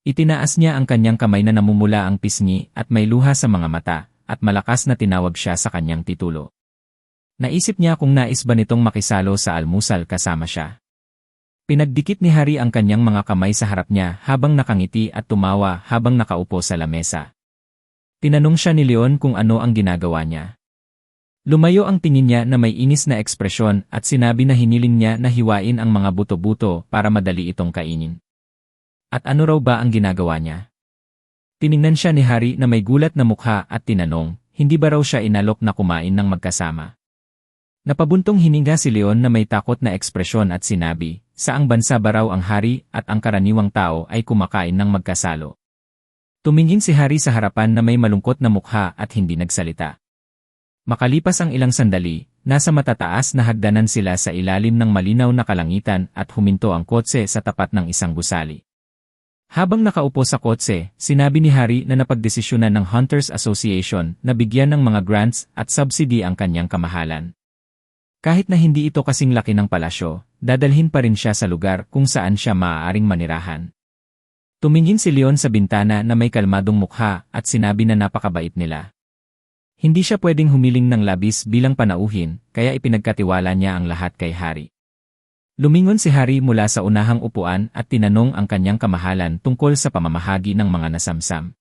Itinaas niya ang kanyang kamay na namumula ang pisngi at may luha sa mga mata, at malakas na tinawag siya sa kanyang titulo. Naisip niya kung nais ba nitong makisalo sa almusal kasama siya. Pinagdikit ni Harry ang kanyang mga kamay sa harap niya habang nakangiti at tumawa habang nakaupo sa lamesa. Tinanong siya ni Leon kung ano ang ginagawa niya. Lumayo ang tingin niya na may inis na ekspresyon at sinabi na hiniling niya na hiwain ang mga buto-buto para madali itong kainin. At ano raw ba ang ginagawa niya? Tiningnan siya ni Harry na may gulat na mukha at tinanong, hindi ba raw siya inalok na kumain ng magkasama? Napabuntong hininga si Leon na may takot na ekspresyon at sinabi, saang bansa ba raw ang hari at ang karaniwang tao ay kumakain ng magkasalo? Tumingin si Harry sa harapan na may malungkot na mukha at hindi nagsalita. Makalipas ang ilang sandali, nasa matataas na hagdanan sila sa ilalim ng malinaw na kalangitan at huminto ang kotse sa tapat ng isang gusali. Habang nakaupo sa kotse, sinabi ni Harry na napagdesisyonan ng Hunters Association na bigyan ng mga grants at subsidy ang kanyang kamahalan. Kahit na hindi ito kasing laki ng palasyo, dadalhin pa rin siya sa lugar kung saan siya maaaring manirahan. Tumingin si Leon sa bintana na may kalmadong mukha at sinabi na napakabait nila. Hindi siya pwedeng humiling ng labis bilang panauhin, kaya ipinagkatiwala niya ang lahat kay Harry. Lumingon si Harry mula sa unahang upuan at tinanong ang kanyang kamahalan tungkol sa pamamahagi ng mga nasamsam.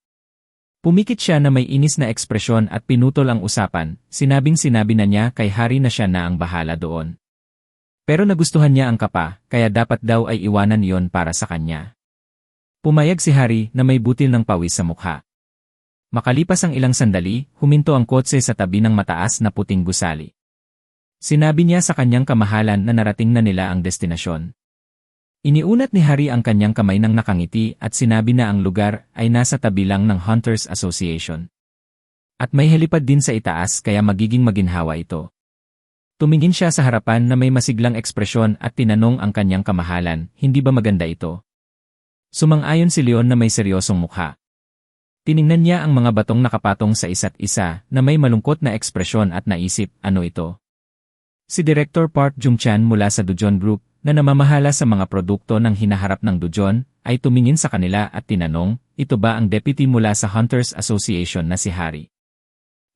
Pumikit siya na may inis na ekspresyon at pinutol ang usapan, sinabing-sinabi na niya kay Harry na siya na ang bahala doon. Pero nagustuhan niya ang kapa, kaya dapat daw ay iwanan iyon para sa kanya. Pumayag si Harry na may butil ng pawis sa mukha. Makalipas ang ilang sandali, huminto ang kotse sa tabi ng mataas na puting gusali. Sinabi niya sa kanyang kamahalan na narating na nila ang destinasyon. Iniunat ni Harry ang kanyang kamay ng nakangiti at sinabi na ang lugar ay nasa tabi lang ng Hunters Association. At may helipad din sa itaas kaya magiging maginhawa ito. Tumingin siya sa harapan na may masiglang ekspresyon at tinanong ang kanyang kamahalan, hindi ba maganda ito? Sumang-ayon si Leon na may seryosong mukha. Tiningnan niya ang mga batong nakapatong sa isa't isa na may malungkot na ekspresyon at naisip, ano ito? Si Director Park Jung-chan mula sa Dujon Group, na namamahala sa mga produkto ng hinaharap ng Dujon, ay tumingin sa kanila at tinanong, ito ba ang deputy mula sa Hunters Association na si Harry?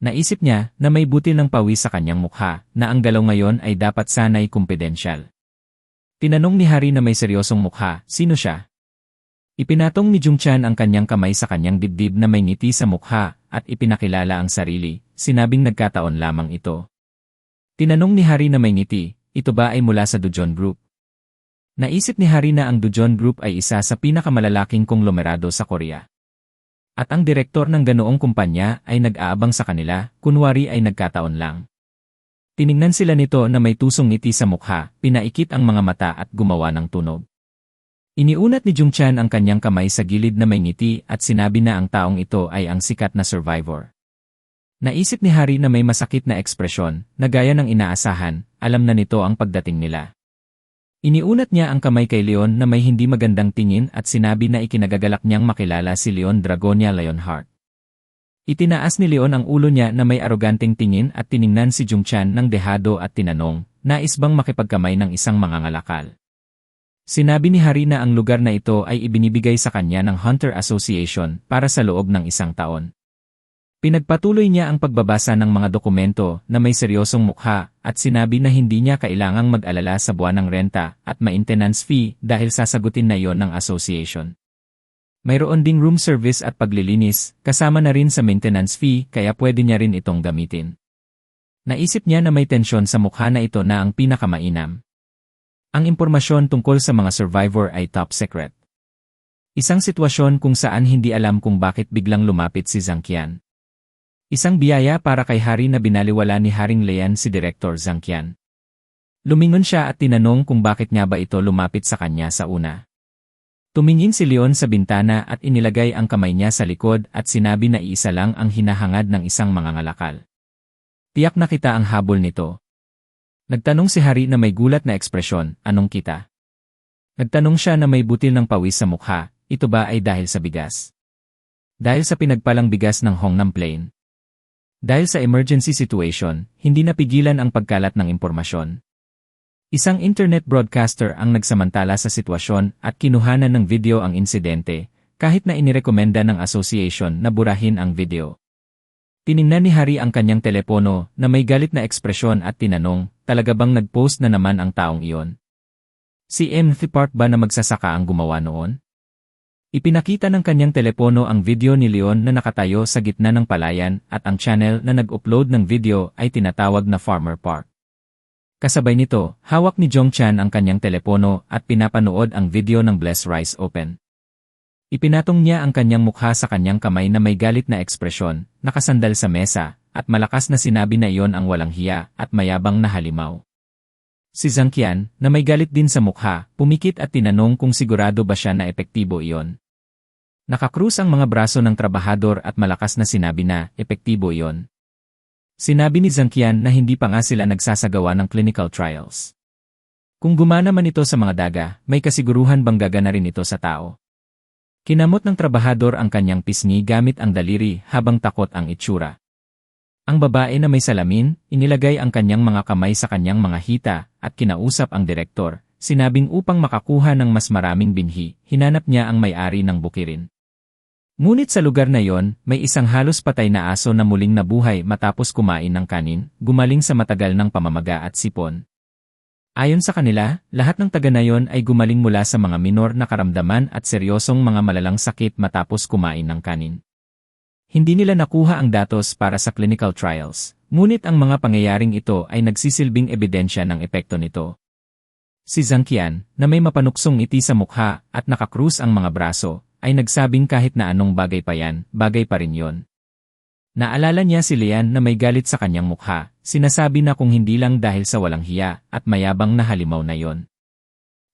Naisip niya na may butil ng pawis sa kanyang mukha, na ang galaw ngayon ay dapat sana'y kumpidensyal. Tinanong ni Harry na may seryosong mukha, sino siya? Ipinatong ni Jung-chan ang kanyang kamay sa kanyang dibdib na may ngiti sa mukha at ipinakilala ang sarili, sinabing nagkataon lamang ito. Tinanong ni Harry na may ngiti, ito ba ay mula sa Dujon Group? Naisip ni Harry na ang Dujon Group ay isa sa pinakamalalaking konglomerado sa Korea. At ang direktor ng ganoong kumpanya ay nag-aabang sa kanila, kunwari ay nagkataon lang. Tiningnan sila nito na may tusong ngiti sa mukha, pinaikit ang mga mata at gumawa ng tunog. Iniunat ni Jung-chan ang kanyang kamay sa gilid na may ngiti at sinabi na ang taong ito ay ang sikat na survivor. Naisip ni Harry na may masakit na ekspresyon, na gaya ng inaasahan, alam na nito ang pagdating nila. Iniunat niya ang kamay kay Leon na may hindi magandang tingin at sinabi na ikinagagalak niyang makilala si Leon Dragonia Lionheart. Itinaas ni Leon ang ulo niya na may aroganteng tingin at tiningnan si Jung-chan ng dehado at tinanong, nais bang makipagkamay ng isang mangangalakal? Sinabi ni Harry na ang lugar na ito ay ibinibigay sa kanya ng Hunter Association para sa loob ng 1 taon. Pinagpatuloy niya ang pagbabasa ng mga dokumento na may seryosong mukha at sinabi na hindi niya kailangang mag-alala sa buwan ng renta at maintenance fee dahil sasagutin na iyon ng association. Mayroon ding room service at paglilinis, kasama na rin sa maintenance fee kaya pwede niya rin itong gamitin. Naisip niya na may tensyon sa mukha na ito na ang pinakamainam. Ang impormasyon tungkol sa mga survivor ay top secret. Isang sitwasyon kung saan hindi alam kung bakit biglang lumapit si Zhang Qian. Isang biyaya para kay Harry na binaliwala ni Haring Leon si Director Zhang Qian. Lumingon siya at tinanong kung bakit nga ba ito lumapit sa kanya sa una. Tumingin si Leon sa bintana at inilagay ang kamay niya sa likod at sinabi na iisa lang ang hinahangad ng isang mangangalakal. Tiyak na kita ang habol nito. Nagtanong si Harry na may gulat na ekspresyon, anong kita? Nagtanong siya na may butil ng pawis sa mukha, ito ba ay dahil sa bigas? Dahil sa pinagpalang bigas ng Hongnam Plain. Dahil sa emergency situation, hindi napigilan ang pagkalat ng impormasyon. Isang internet broadcaster ang nagsamantala sa sitwasyon at kinuhanan ng video ang insidente, kahit na inirekomenda ng association na burahin ang video. Tiningnan ni Harry ang kanyang telepono na may galit na ekspresyon at tinanong, talaga bang nag-post na naman ang taong iyon? Si Timothy Park ba na magsasaka ang gumawa noon? Ipinakita ng kanyang telepono ang video ni Leon na nakatayo sa gitna ng palayan at ang channel na nag-upload ng video ay tinatawag na Farmer Park. Kasabay nito, hawak ni Jong Chan ang kanyang telepono at pinapanood ang video ng Bless Rice Open. Ipinatong niya ang kanyang mukha sa kanyang kamay na may galit na ekspresyon, nakasandal sa mesa, at malakas na sinabi na iyon ang walang hiya at mayabang na halimaw. Si Zhang Qian, na may galit din sa mukha, pumikit at tinanong kung sigurado ba siya na epektibo iyon. Nakakrus ang mga braso ng trabahador at malakas na sinabi na, epektibo iyon. Sinabi ni Zhang Qian na hindi pa nga sila nagsasagawa ng clinical trials. Kung gumana man ito sa mga daga, may kasiguruhan bang gagana rin ito sa tao? Kinamot ng trabahador ang kanyang pisngi gamit ang daliri habang takot ang itsura. Ang babae na may salamin, inilagay ang kanyang mga kamay sa kanyang mga hita at kinausap ang direktor, sinabing upang makakuha ng mas maraming binhi, hinanap niya ang may-ari ng bukirin. Ngunit sa lugar na yon, may isang halos patay na aso na muling nabuhay matapos kumain ng kanin, gumaling sa matagal ng pamamaga at sipon. Ayon sa kanila, lahat ng taga na yon ay gumaling mula sa mga minor na karamdaman at seryosong mga malalang sakit matapos kumain ng kanin. Hindi nila nakuha ang datos para sa clinical trials, ngunit ang mga pangyayaring ito ay nagsisilbing ebidensya ng epekto nito. Si Zhang Qian, na may mapanuksong ngiti sa mukha at nakakrus ang mga braso, ay nagsabing kahit na anong bagay pa yan, bagay pa rin yon. Naalala niya si Lian na may galit sa kanyang mukha, sinasabi na kung hindi lang dahil sa walang hiya at mayabang na halimaw na yon.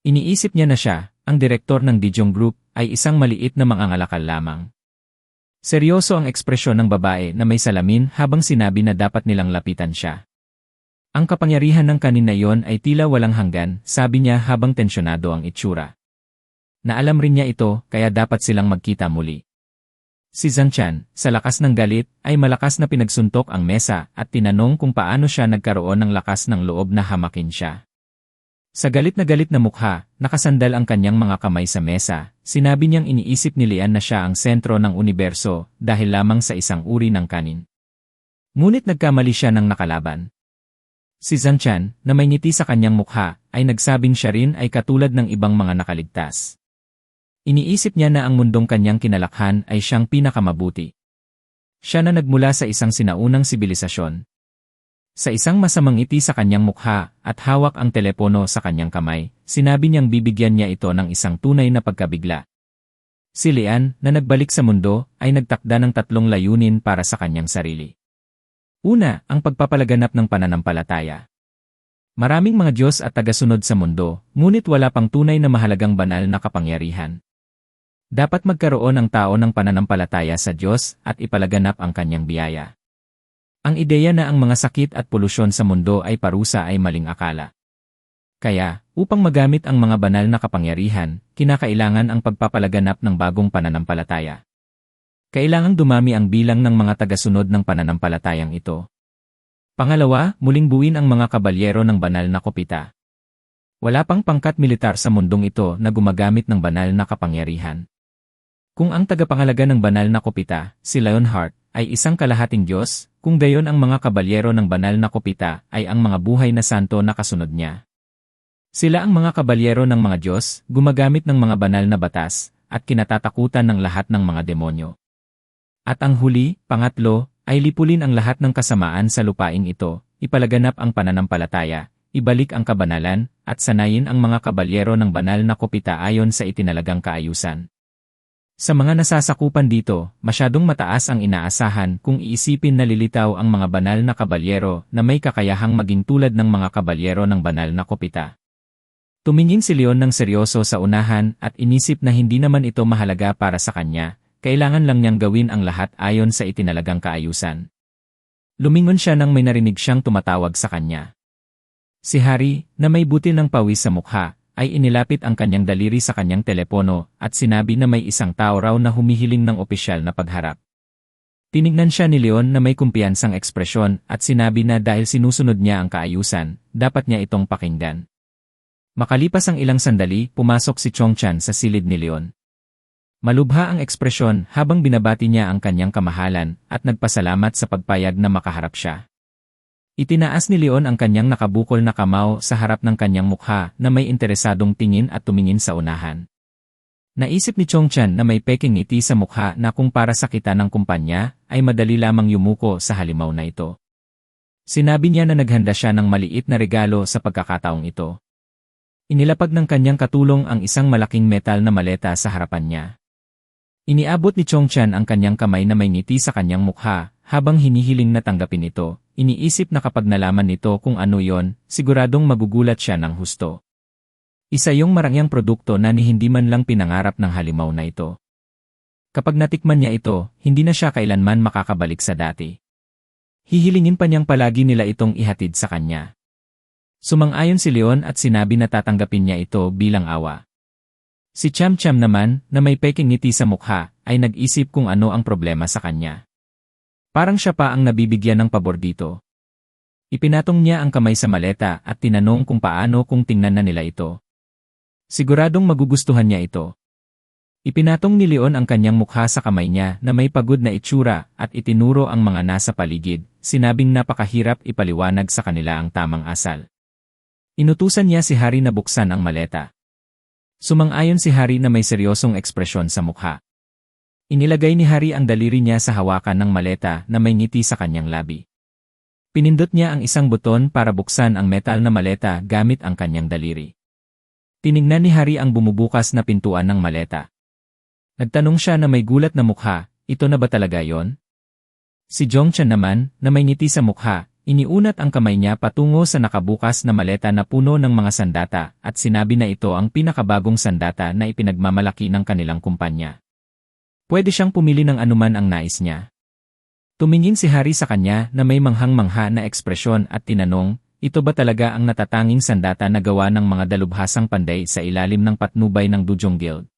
Iniisip niya na siya, ang direktor ng Dijong Group, ay isang maliit na mangangalakal lamang. Seryoso ang ekspresyon ng babae na may salamin habang sinabi na dapat nilang lapitan siya. Ang kapangyarihan ng kanin na yon ay tila walang hanggan, sabi niya habang tensyonado ang itsura. Naalam rin niya ito, kaya dapat silang magkita muli. Si Zhang Qian, sa lakas ng galit, ay malakas na pinagsuntok ang mesa at tinanong kung paano siya nagkaroon ng lakas ng loob na hamakin siya. Sa galit na mukha, nakasandal ang kanyang mga kamay sa mesa, sinabi niyang iniisip ni Lian na siya ang sentro ng universo dahil lamang sa isang uri ng kanin. Ngunit nagkamali siya ng nakalaban. Si Zhang Qian, na may ngiti sa kanyang mukha, ay nagsabing siya rin ay katulad ng ibang mga nakaligtas. Iniisip niya na ang mundong kanyang kinalakhan ay siyang pinakamabuti. Siya na nagmula sa isang sinaunang sibilisasyon. Sa isang masamang ngiti sa kanyang mukha at hawak ang telepono sa kanyang kamay, sinabi niyang bibigyan niya ito ng isang tunay na pagkabigla. Si Lian, na nagbalik sa mundo, ay nagtakda ng 3 layunin para sa kanyang sarili. Una, ang pagpapalaganap ng pananampalataya. Maraming mga Diyos at tagasunod sa mundo, ngunit wala pang tunay na mahalagang banal na kapangyarihan. Dapat magkaroon ang tao ng pananampalataya sa Diyos at ipalaganap ang kanyang biyaya. Ang ideya na ang mga sakit at polusyon sa mundo ay parusa ay maling akala. Kaya, upang magamit ang mga banal na kapangyarihan, kinakailangan ang pagpapalaganap ng bagong pananampalataya. Kailangang dumami ang bilang ng mga tagasunod ng pananampalatayang ito. Pangalawa, muling buuin ang mga kabalyero ng banal na kopita. Wala pang pangkat militar sa mundong ito na gumagamit ng banal na kapangyarihan. Kung ang tagapangalaga ng banal na kopita, si Lionheart, ay isang kalahating Diyos, kung gayon ang mga kabalyero ng banal na kopita ay ang mga buhay na santo na kasunod niya. Sila ang mga kabalyero ng mga Diyos, gumagamit ng mga banal na batas, at kinatatakutan ng lahat ng mga demonyo. At ang huli, pangatlo, ay lipulin ang lahat ng kasamaan sa lupaing ito, ipalaganap ang pananampalataya, ibalik ang kabanalan, at sanayin ang mga kabalyero ng banal na kopita ayon sa itinalagang kaayusan. Sa mga nasasakupan dito, masyadong mataas ang inaasahan kung iisipin na lilitaw ang mga banal na kabalyero na may kakayahang maging tulad ng mga kabalyero ng banal na kopita. Tumingin si Leon ng seryoso sa unahan at inisip na hindi naman ito mahalaga para sa kanya, kailangan lang niyang gawin ang lahat ayon sa itinalagang kaayusan. Lumingon siya nang may narinig siyang tumatawag sa kanya. Si Harry, na may butil ng pawis sa mukha, ay inilapit ang kanyang daliri sa kanyang telepono at sinabi na may isang tao raw na humihiling ng opisyal na pagharap. Tinignan siya ni Leon na may kumpiyansang ekspresyon at sinabi na dahil sinusunod niya ang kaayusan, dapat niya itong pakinggan. Makalipas ang ilang sandali, pumasok si Chong Chan sa silid ni Leon. Malubha ang ekspresyon habang binabati niya ang kanyang kamahalan at nagpasalamat sa pagpayag na makaharap siya. Itinaas ni Leon ang kanyang nakabukol na kamao sa harap ng kanyang mukha na may interesadong tingin at tumingin sa unahan. Naisip ni Chongchan na may peking ngiti sa mukha na kung para sa kita ng kumpanya ay madali lamang yumuko sa halimaw na ito. Sinabi niya na naghanda siya ng maliit na regalo sa pagkakataong ito. Inilapag ng kanyang katulong ang isang malaking metal na maleta sa harapan niya. Iniabot ni Chongchan ang kanyang kamay na may ngiti sa kanyang mukha habang hinihiling na tanggapin ito. Iniisip na kapag nalaman nito kung ano yon, siguradong magugulat siya ng husto. Isa yung marangyang produkto na hindi man lang pinangarap ng halimaw na ito. Kapag natikman niya ito, hindi na siya kailanman makakabalik sa dati. Hihilingin pa niyang palagi nila itong ihatid sa kanya. Sumang-ayon si Leon at sinabi na tatanggapin niya ito bilang awa. Si Cham Cham naman, na may peking ngiti sa mukha, ay nag-isip kung ano ang problema sa kanya. Parang siya pa ang nabibigyan ng pabor dito. Ipinatong niya ang kamay sa maleta at tinanong kung paano kung tingnan na nila ito. Siguradong magugustuhan niya ito. Ipinatong ni Leon ang kanyang mukha sa kamay niya na may pagod na itsura at itinuro ang mga nasa paligid, sinabing napakahirap ipaliwanag sa kanila ang tamang asal. Inutusan niya si Hari na buksan ang maleta. Sumang-ayon si Hari na may seryosong ekspresyon sa mukha. Inilagay ni Hari ang daliri niya sa hawakan ng maleta na may ngiti sa kanyang labi. Pinindot niya ang isang buton para buksan ang metal na maleta gamit ang kanyang daliri. Tiningnan ni Hari ang bumubukas na pintuan ng maleta. Nagtanong siya na may gulat na mukha, ito na ba talaga yon? Si Chongchan naman, na may ngiti sa mukha, iniunat ang kamay niya patungo sa nakabukas na maleta na puno ng mga sandata at sinabi na ito ang pinakabagong sandata na ipinagmamalaki ng kanilang kumpanya. Pwede siyang pumili ng anuman ang nais niya. Tumingin si Hari sa kanya na may manghang-mangha na ekspresyon at tinanong, ito ba talaga ang natatanging sandata na gawa ng mga dalubhasang panday sa ilalim ng patnubay ng Dujong Guild?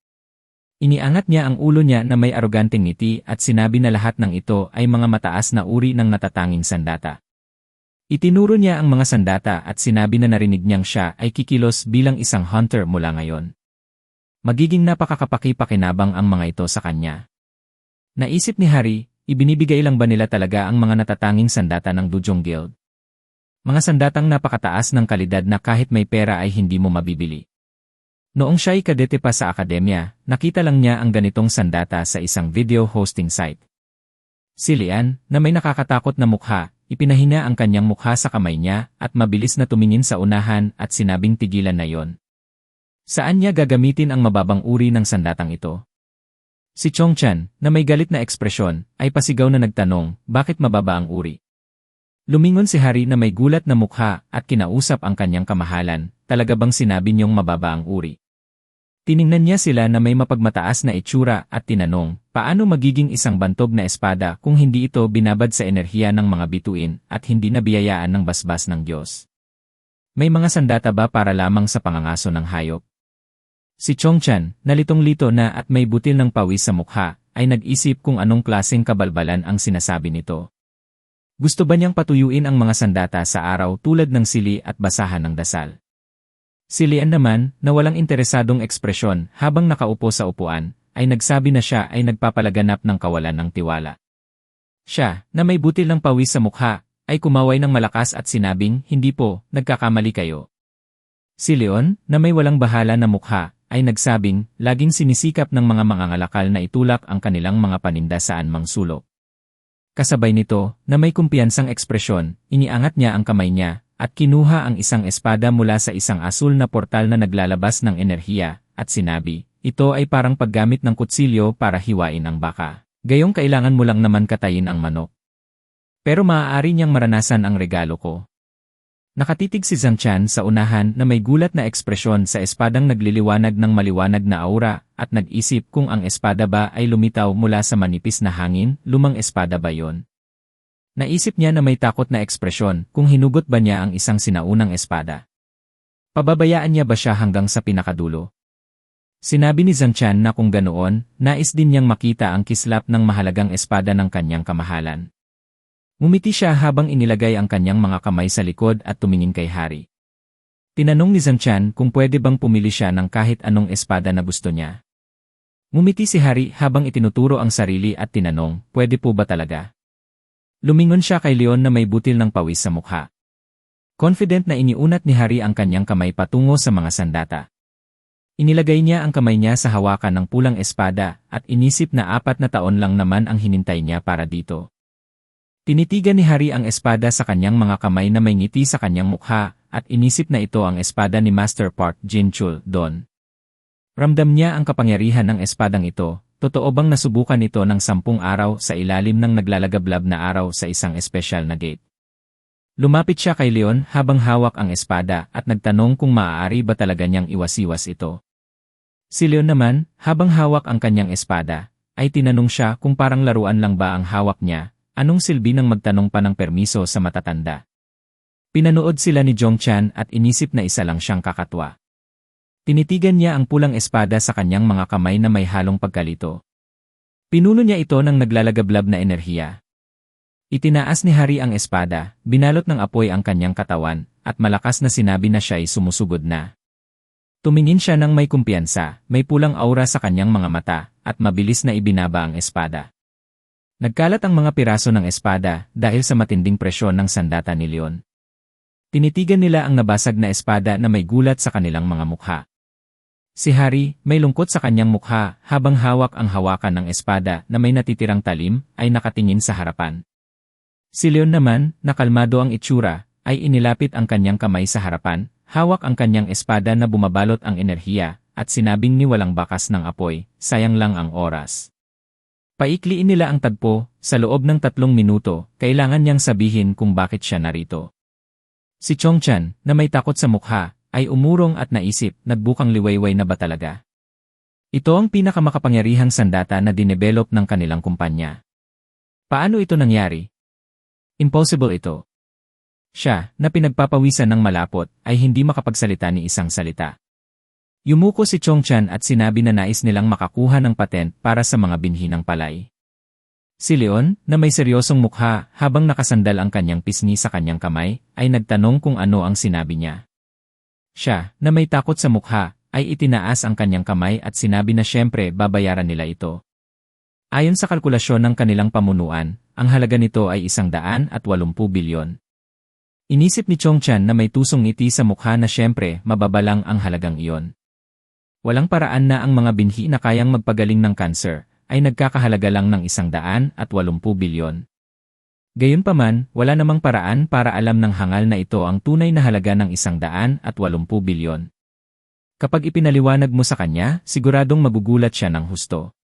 Iniangat niya ang ulo niya na may aroganteng ngiti at sinabi na lahat ng ito ay mga mataas na uri ng natatanging sandata. Itinuro niya ang mga sandata at sinabi na narinig niyang siya ay kikilos bilang isang hunter mula ngayon. Magiging napakakapaki-pakinabang ang mga ito sa kanya. Naisip ni Hari, ibinibigay lang ba nila talaga ang mga natatanging sandata ng Dujong Guild? Mga sandatang napakataas ng kalidad na kahit may pera ay hindi mo mabibili. Noong siya'y kadete pa sa akademya, nakita lang niya ang ganitong sandata sa isang video hosting site. Si Lian, na may nakakatakot na mukha, ipinahina ang kanyang mukha sa kamay niya at mabilis na tumingin sa unahan at sinabing tigilan na yon. Saan niya gagamitin ang mababang uri ng sandatang ito? Si Chongchan, na may galit na ekspresyon, ay pasigaw na nagtanong, bakit mababa ang uri? Lumingon si Hari na may gulat na mukha at kinausap ang kanyang kamahalan, talaga bang sinabi niyong mababa ang uri? Tiningnan niya sila na may mapagmataas na itsura at tinanong, paano magiging isang bantog na espada kung hindi ito binabad sa enerhiya ng mga bituin at hindi nabiyayaan ng basbas ng Diyos? May mga sandata ba para lamang sa pangangaso ng hayop? Si Chongchan, nalitong-lito na at may butil ng pawis sa mukha, ay nag-isip kung anong klaseng kabalbalan ang sinasabi nito. Gusto ba niyang patuyuin ang mga sandata sa araw tulad ng sili at basahan ng dasal? Si Lian naman, na walang interesadong ekspresyon habang nakaupo sa upuan, ay nagsabi na siya ay nagpapalaganap ng kawalan ng tiwala. Siya, na may butil ng pawis sa mukha, ay kumaway ng malakas at sinabing, hindi po, nagkakamali kayo. Si Leon, na may walang bahala na mukha, ay nagsabing, laging sinisikap ng mga mangangalakal na itulak ang kanilang mga paninda saan mang sulok. Kasabay nito, na may kumpiyansang ekspresyon, iniangat niya ang kamay niya, at kinuha ang isang espada mula sa isang asul na portal na naglalabas ng enerhiya, at sinabi, ito ay parang paggamit ng kutsilyo para hiwain ang baka. Gayong kailangan mo lang naman katayin ang manok. Pero maaari niyang maranasan ang regalo ko. Nakatitig si Zhang Chan sa unahan na may gulat na ekspresyon sa espadang nagliliwanag ng maliwanag na aura, at nag-isip kung ang espada ba ay lumitaw mula sa manipis na hangin, lumang espada ba yon? Naisip niya na may takot na ekspresyon kung hinugot ba niya ang isang sinaunang espada. Pababayaan niya ba siya hanggang sa pinakadulo? Sinabi ni Zhang Chan na kung ganoon, nais din niyang makita ang kislap ng mahalagang espada ng kanyang kamahalan. Ngumiti siya habang inilagay ang kanyang mga kamay sa likod at tumingin kay Hari. Tinanong ni Zhang Chan kung pwede bang pumili siya ng kahit anong espada na gusto niya. Ngumiti si Hari habang itinuturo ang sarili at tinanong, pwede po ba talaga? Lumingon siya kay Leon na may butil ng pawis sa mukha. Confident na iniunat ni Hari ang kanyang kamay patungo sa mga sandata. Inilagay niya ang kamay niya sa hawakan ng pulang espada at inisip na 4 na taon lang naman ang hinintay niya para dito. Tinitigan ni Hari ang espada sa kanyang mga kamay na may ngiti sa kanyang mukha at inisip na ito ang espada ni Master Park Jin-chul Don. Ramdam niya ang kapangyarihan ng espadang ito. Totoo bang nasubukan ito ng 10 araw sa ilalim ng naglalagablab na araw sa isang espesyal na gate? Lumapit siya kay Leon habang hawak ang espada at nagtanong kung maaari ba talaga niyang iwas-iwas ito. Si Leon naman, habang hawak ang kanyang espada, ay tinanong siya kung parang laruan lang ba ang hawak niya, anong silbi ng magtanong pa ng permiso sa matatanda. Pinanood sila ni Jongchan at inisip na isa lang siyang kakatwa. Tinitigan niya ang pulang espada sa kanyang mga kamay na may halong pagkalito. Pinuno niya ito ng naglalagablab na enerhiya. Itinaas ni Hari ang espada, binalot ng apoy ang kanyang katawan, at malakas na sinabi na siya'y sumusugod na. Tumingin siya ng may kumpiyansa, may pulang aura sa kanyang mga mata, at mabilis na ibinaba ang espada. Nagkalat ang mga piraso ng espada dahil sa matinding presyon ng sandata ni Leon. Tinitigan nila ang nabasag na espada na may gulat sa kanilang mga mukha. Si Hari, may lungkot sa kanyang mukha habang hawak ang hawakan ng espada na may natitirang talim, ay nakatingin sa harapan. Si Leon naman, nakalmado ang itsura, ay inilapit ang kanyang kamay sa harapan, hawak ang kanyang espada na bumabalot ang enerhiya, at sinabing ni walang bakas ng apoy, sayang lang ang oras. Paikliin nila ang tagpo, sa loob ng 3 minuto, kailangan niyang sabihin kung bakit siya narito. Si Jongchan, na may takot sa mukha, ay umurong at naisip, nagbukang liwayway na ba talaga? Ito ang pinakamakapangyarihang sandata na dinevelop ng kanilang kumpanya. Paano ito nangyari? Impossible ito. Siya, na pinagpapawisan ng malapot, ay hindi makapagsalita ni isang salita. Yumuko si Jongchan at sinabi na nais nilang makakuha ng patent para sa mga binhi ng palay. Si Leon, na may seryosong mukha habang nakasandal ang kanyang pisngi sa kanyang kamay, ay nagtanong kung ano ang sinabi niya. Siya, na may takot sa mukha, ay itinaas ang kanyang kamay at sinabi na siyempre babayaran nila ito. Ayon sa kalkulasyon ng kanilang pamunuan, ang halaga nito ay 180 bilyon. Inisip ni Jongchan na may tusong ngiti sa mukha na siyempre mababalang ang halagang iyon. Walang paraan na ang mga binhi na kayang magpagaling ng kanser ay nagkakahalaga lang ng 180 bilyon. Gayunpaman, wala namang paraan para alam ng hangal na ito ang tunay na halaga ng 180 bilyon. Kapag ipinaliwanag mo sa kanya, siguradong magugulat siya ng husto.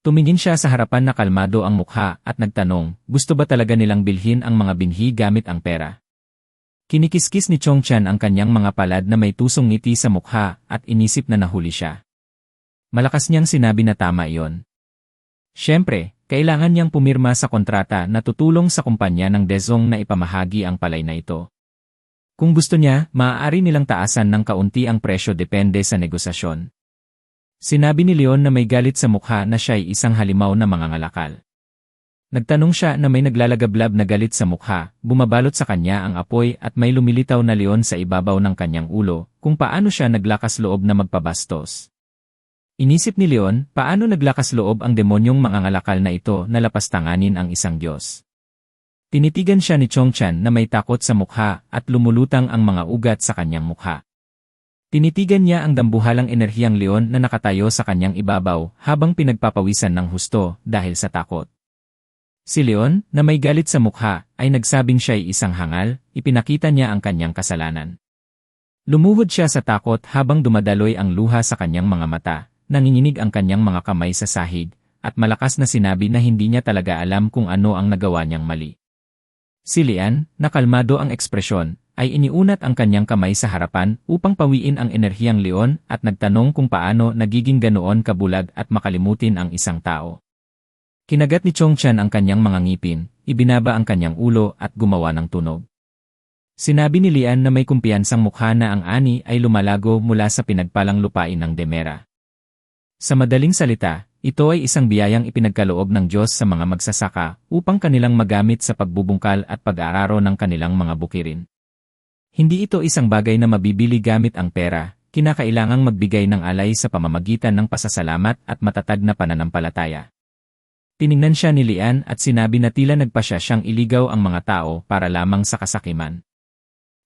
Tumingin siya sa harapan na kalmado ang mukha at nagtanong, gusto ba talaga nilang bilhin ang mga binhi gamit ang pera? Kinikiskis ni Jongchan ang kanyang mga palad na may tusong ngiti sa mukha at inisip na nahuli siya. Malakas niyang sinabi na tama iyon. Siyempre, kailangan niyang pumirma sa kontrata na tutulong sa kumpanya ng Dezong na ipamahagi ang palay na ito. Kung gusto niya, maaari nilang taasan ng kaunti ang presyo depende sa negosasyon. Sinabi ni Leon na may galit sa mukha na siya ay isang halimaw na mangangalakal. Nagtanong siya na may naglalagablab na galit sa mukha, bumabalot sa kanya ang apoy at may lumilitaw na leon sa ibabaw ng kanyang ulo, kung paano siya naglakas loob na magpabastos. Inisip ni Leon, paano naglakas loob ang demonyong mangangalakal na ito na lapastanganin ang isang Diyos. Tinitigan siya ni Jongchan na may takot sa mukha at lumulutang ang mga ugat sa kanyang mukha. Tinitigan niya ang dambuhalang enerhiyang leon na nakatayo sa kanyang ibabaw habang pinagpapawisan ng husto dahil sa takot. Si Leon, na may galit sa mukha, ay nagsabing siya'y isang hangal, ipinakita niya ang kanyang kasalanan. Lumuhod siya sa takot habang dumadaloy ang luha sa kanyang mga mata. Nanginginig ang kanyang mga kamay sa sahig, at malakas na sinabi na hindi niya talaga alam kung ano ang nagawa niyang mali. Si Lian, na kalmado ang ekspresyon, ay iniunat ang kanyang kamay sa harapan upang pawiin ang enerhiyang leon at nagtanong kung paano nagiging ganoon kabulag at makalimutin ang isang tao. Kinagat ni Jongchan ang kanyang mga ngipin, ibinaba ang kanyang ulo at gumawa ng tunog. Sinabi ni Lian na may kumpiyansang mukha na ang ani ay lumalago mula sa pinagpalang lupain ng Demera. Sa madaling salita, ito ay isang biyayang ipinagkaloob ng Diyos sa mga magsasaka upang kanilang magamit sa pagbubungkal at pag-aararo ng kanilang mga bukirin. Hindi ito isang bagay na mabibili gamit ang pera, kinakailangang magbigay ng alay sa pamamagitan ng pasasalamat at matatag na pananampalataya. Tiningnan siya ni Lian at sinabi na tila nagpasya siyang iligaw ang mga tao para lamang sa kasakiman.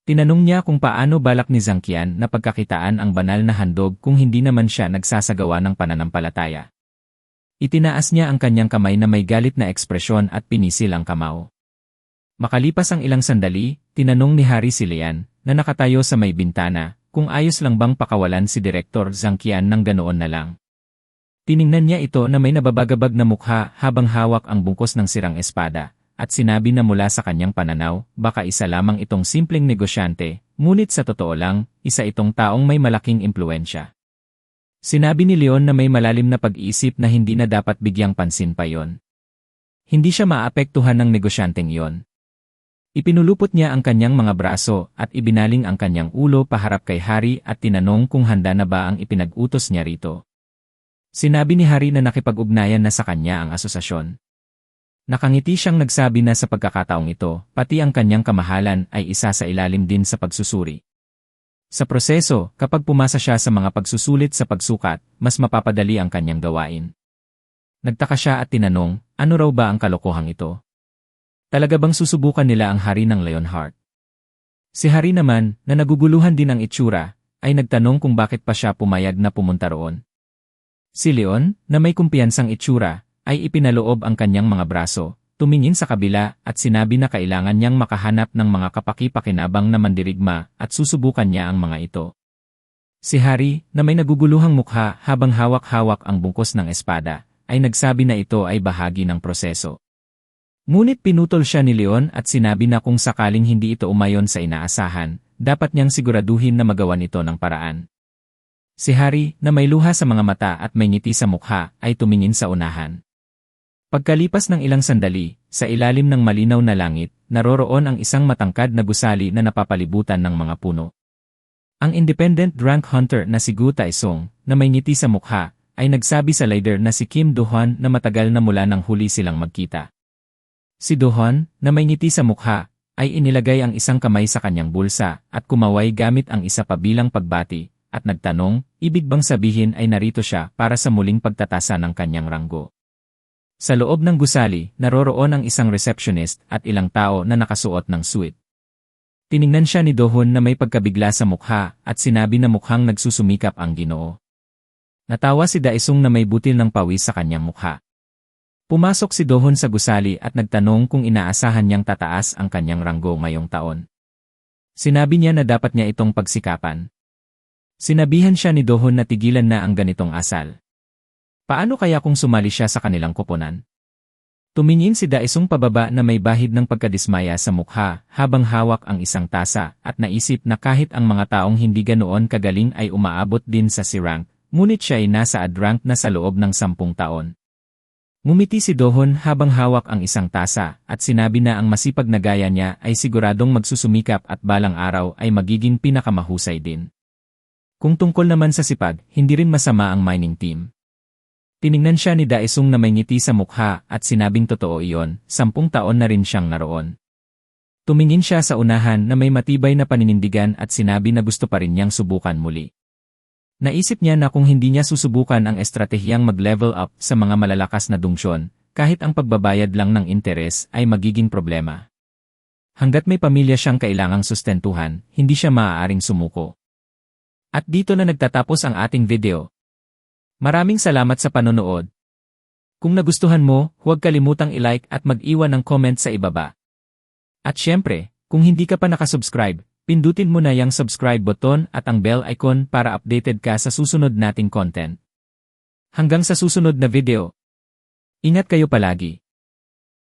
Tinanong niya kung paano balak ni Zhang Qian na pagkakitaan ang banal na handog kung hindi naman siya nagsasagawa ng pananampalataya. Itinaas niya ang kanyang kamay na may galit na ekspresyon at pinisil ang kamao. Makalipas ang ilang sandali, tinanong ni Hari si Lian, na nakatayo sa may bintana, kung ayos lang bang pakawalan si Direktor Zhang Qian ng ganoon na lang. Tiningnan niya ito na may nababagabag na mukha habang hawak ang bungkos ng sirang espada, at sinabi na mula sa kanyang pananaw, baka isa lamang itong simpleng negosyante, ngunit sa totoo lang, isa itong taong may malaking impluensya. Sinabi ni Leon na may malalim na pag-iisip na hindi na dapat bigyang pansin pa yon. Hindi siya maapektuhan ng negosyanteng iyon. Ipinulupot niya ang kanyang mga braso at ibinaling ang kanyang ulo paharap kay Hari at tinanong kung handa na ba ang ipinag-utos niya rito. Sinabi ni Hari na nakipag-ugnayan na sa kanya ang asosasyon. Nakangiti siyang nagsabi na sa pagkakataong ito, pati ang kanyang kamahalan ay isa sa ilalim din sa pagsusuri. Sa proseso, kapag pumasa siya sa mga pagsusulit sa pagsukat, mas mapapadali ang kanyang gawain. Nagtaka siya at tinanong, ano raw ba ang kalokohang ito? Talaga bang susubukan nila ang hari ng Leonhardt? Si Hari naman, na naguguluhan din ang itsura, ay nagtanong kung bakit pa siya pumayag na pumunta roon. Si Leon, na may kumpiyansang itsura, ay ipinaloob ang kanyang mga braso, tumingin sa kabila at sinabi na kailangan niyang makahanap ng mga kapaki-pakinabang na mandirigma at susubukan niya ang mga ito. Si Hari, na may naguguluhang mukha habang hawak-hawak ang bungkos ng espada, ay nagsabi na ito ay bahagi ng proseso. Ngunit pinutol siya ni Leon at sinabi na kung sakaling hindi ito umayon sa inaasahan, dapat niyang siguraduhin na magawan ito ng paraan. Si Hari, na may luha sa mga mata at may ngiti sa mukha, ay tumingin sa unahan. Pagkalipas ng ilang sandali, sa ilalim ng malinaw na langit, naroroon ang isang matangkad na gusali na napapalibutan ng mga puno. Ang independent rank hunter na si Gu Taisong, na may ngiti sa mukha, ay nagsabi sa leader na si Kim Do-hwan na matagal na mula nang huli silang magkita. Si Do-hwan, na may ngiti sa mukha, ay inilagay ang isang kamay sa kanyang bulsa at kumaway gamit ang isa pa bilang pagbati, at nagtanong, ibig bang sabihin ay narito siya para sa muling pagtatasa ng kanyang ranggo. Sa loob ng gusali, naroroon ang isang receptionist at ilang tao na nakasuot ng suit. Tiningnan siya ni Do-hwan na may pagkabigla sa mukha at sinabi na mukhang nagsusumikap ang Ginoo. Natawa si Daesung na may butil ng pawis sa kanyang mukha. Pumasok si Do-hwan sa gusali at nagtanong kung inaasahan niyang tataas ang kanyang ranggo ngayong taon. Sinabi niya na dapat niya itong pagsikapan. Sinabihan siya ni Do-hwan na tigilan na ang ganitong asal. Paano kaya kung sumali siya sa kanilang koponan? Tumingin si Daesung pababa na may bahid ng pagkadismaya sa mukha habang hawak ang isang tasa at naisip na kahit ang mga taong hindi ganoon kagaling ay umaabot din sa C-rank, ngunit siya ay nasa ad-rank na sa loob ng 10 taon. Ngumiti si Do-hwan habang hawak ang isang tasa at sinabi na ang masipag na gaya niya ay siguradong magsusumikap at balang araw ay magiging pinakamahusay din. Kung tungkol naman sa sipag, hindi rin masama ang mining team. Tiningnan siya ni Daesung na may ngiti sa mukha at sinabing totoo iyon, 10 taon na rin siyang naroon. Tumingin siya sa unahan na may matibay na paninindigan at sinabi na gusto pa rin niyang subukan muli. Naisip niya na kung hindi niya susubukan ang estratehiyang mag-level up sa mga malalakas na dungsyon, kahit ang pagbabayad lang ng interes ay magiging problema. Hanggat may pamilya siyang kailangang sustentuhan, hindi siya maaaring sumuko. At dito na nagtatapos ang ating video. Maraming salamat sa panonood. Kung nagustuhan mo, huwag kalimutang i-like at mag-iwan ng comment sa ibaba. At syempre, kung hindi ka pa nakasubscribe, pindutin mo na yung subscribe button at ang bell icon para updated ka sa susunod nating content. Hanggang sa susunod na video. Ingat kayo palagi.